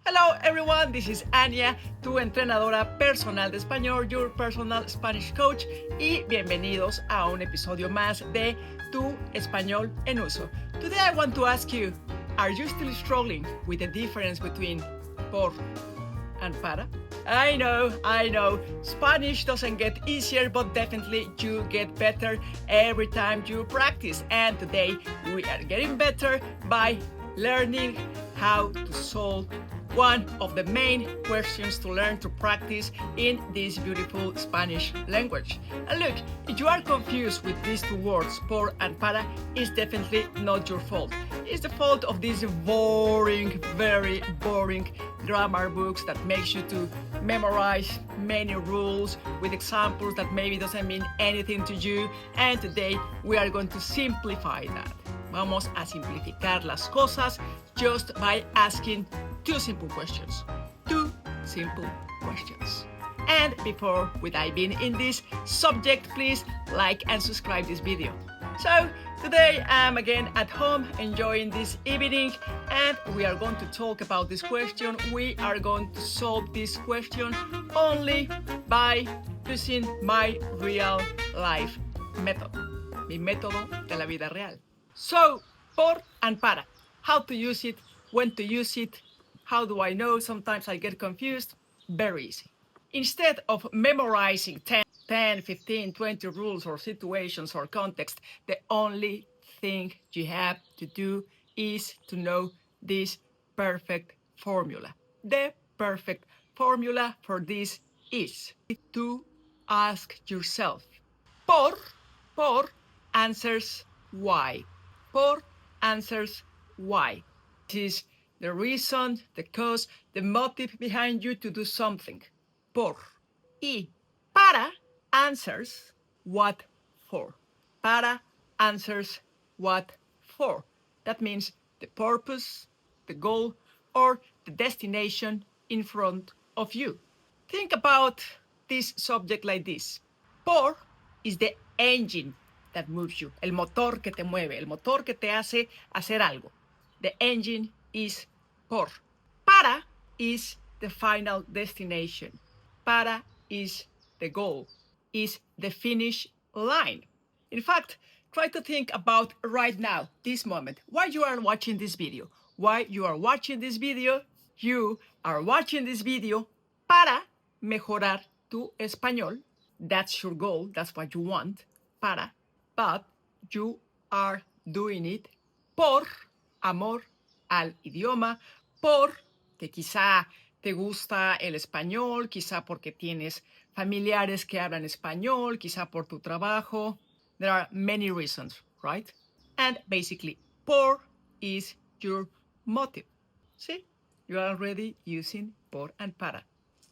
Hello everyone, this is Anya, tu entrenadora personal de español, your personal Spanish coach, y bienvenidos a un episodio más de Tu Español en Uso. Today I want to ask you, are you still struggling with the difference between por and para? I know, Spanish doesn't get easier, but definitely you get better every time you practice. And today we are getting better by learning how to solve one of the main questions to learn to practice in this beautiful Spanish language. And look, if you are confused with these two words, por and para, it's definitely not your fault. It's the fault of these boring, very boring grammar books that makes you to memorize many rules with examples that maybe doesn't mean anything to you. And today we are going to simplify that. Vamos a simplificar las cosas just by asking two simple questions. And before we dive in this subject, please like and subscribe this video. So today I'm again at home enjoying this evening, and we are going to talk about this question. We are going to solve this question only by using my real life method, mi método de la vida real. So, por and para, how to use it, when to use it, how do I know? Sometimes I get confused. Very easy. Instead of memorizing 10, 15, 20 rules or situations or context, the only thing you have to do is to know this perfect formula. The perfect formula for this is to ask yourself, por answers why. Por answers why. This is the reason, the cause, the motive behind you to do something. Por. Y para answers what for. Para answers what for. That means the purpose, the goal, or the destination in front of you. Think about this subject like this. Por is the engine that moves you, el motor que te mueve, el motor que te hace hacer algo. The engine is por. Para is the final destination. Para is the goal, is the finish line. In fact, try to think about right now, this moment, why you are watching this video. Why you are watching this video? You are watching this video para mejorar tu español. That's your goal, that's what you want, para. But you are doing it por amor al idioma, por que quizá te gusta el español, quizá porque tienes familiares que hablan español, quizá por tu trabajo. There are many reasons, right? And basically, por is your motive. See, you are already using por and para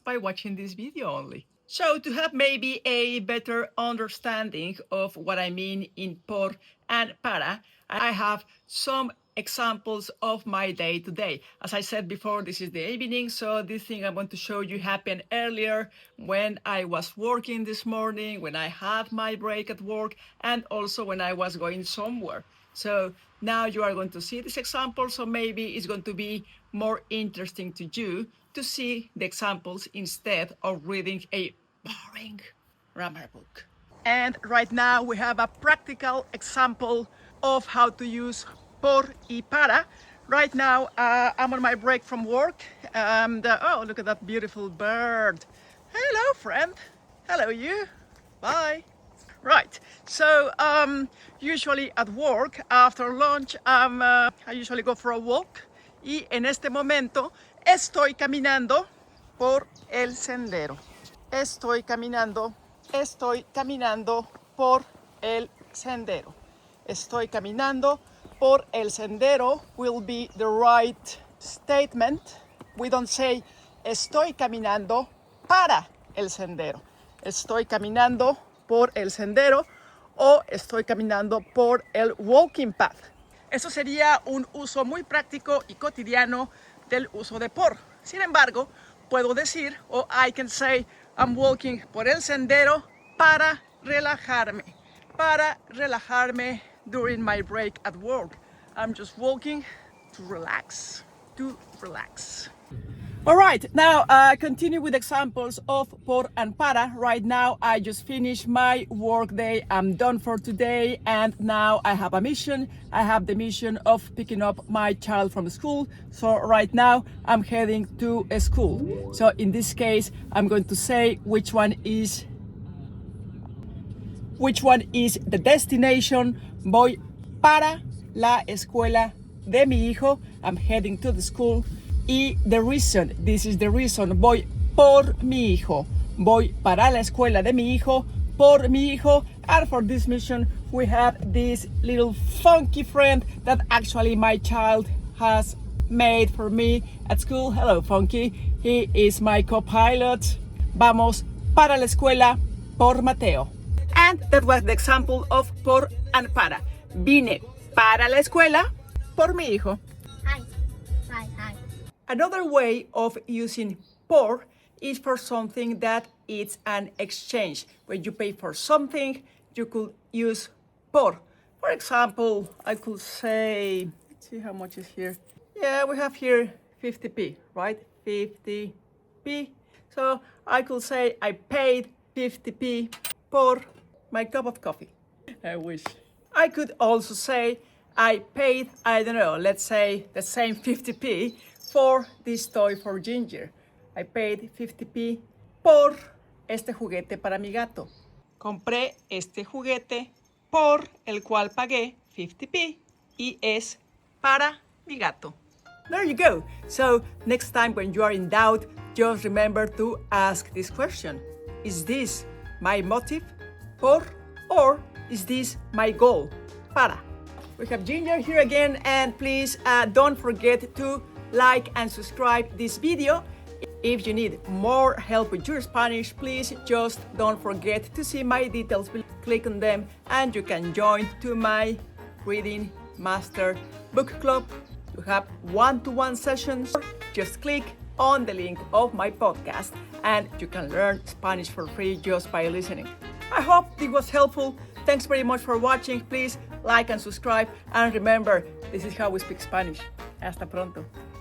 by watching this video only. So to have maybe a better understanding of what I mean in por and para, I have some examples of my day today. As I said before, this is the evening, so this thing I want to show you happened earlier when I was working this morning, when I had my break at work, and also when I was going somewhere. So now you are going to see this example, so maybe it's going to be more interesting to you to see the examples instead of reading a boring grammar book. And right now we have a practical example of how to use por y para. Right now I'm on my break from work, and oh, look at that beautiful bird. Hello, friend. Hello, you. Bye. Right, so usually at work after lunch I usually go for a walk, y en este momento estoy caminando por el sendero. Estoy caminando por el sendero. Estoy caminando por el sendero will be the right statement. We don't say estoy caminando para el sendero. Estoy caminando por el sendero o estoy caminando por el walking path. Eso sería un uso muy práctico y cotidiano del uso de por. Sin embargo, puedo decir, o I can say, I'm walking por el sendero para relajarme during my break at work. I'm just walking to relax. All right, now continue with examples of por and para. Right now, I just finished my work day. I'm done for today, and now I have a mission. I have the mission of picking up my child from school. So right now, I'm heading to a school. So in this case, I'm going to say which one is the destination. Voy para la escuela de mi hijo. I'm heading to the school. Y the reason, this is the reason, voy por mi hijo. Voy para la escuela de mi hijo, por mi hijo. And for this mission, we have this little funky friend that actually my child has made for me at school. Hello, Funky. He is my co-pilot. Vamos para la escuela por Mateo. And that was the example of por and para. Vine para la escuela por mi hijo. Hi. Hi. Another way of using por is for something that it's an exchange. When you pay for something, you could use por. For example, I could say, let's see how much is here. Yeah, we have here 50p, right? 50p. So I could say I paid 50p por my cup of coffee. I wish. I could also say I paid, I don't know, let's say the same 50p for this toy for Ginger. I paid 50p por este juguete para mi gato. Compré este juguete por el cual pagué 50p y es para mi gato. There you go. So next time when you are in doubt, just remember to ask this question. Is this my motive? Por, or is this my goal? Para. We have Ginger here again, and please don't forget to like and subscribe this video. If you need more help with your Spanish, please just don't forget to see my details. Click on them and you can join to my Reading Master Book Club. You have one-to-one sessions. Just click on the link of my podcast and you can learn Spanish for free just by listening. I hope it was helpful. Thanks very much for watching. Please like and subscribe. And remember, this is how we speak Spanish. Hasta pronto.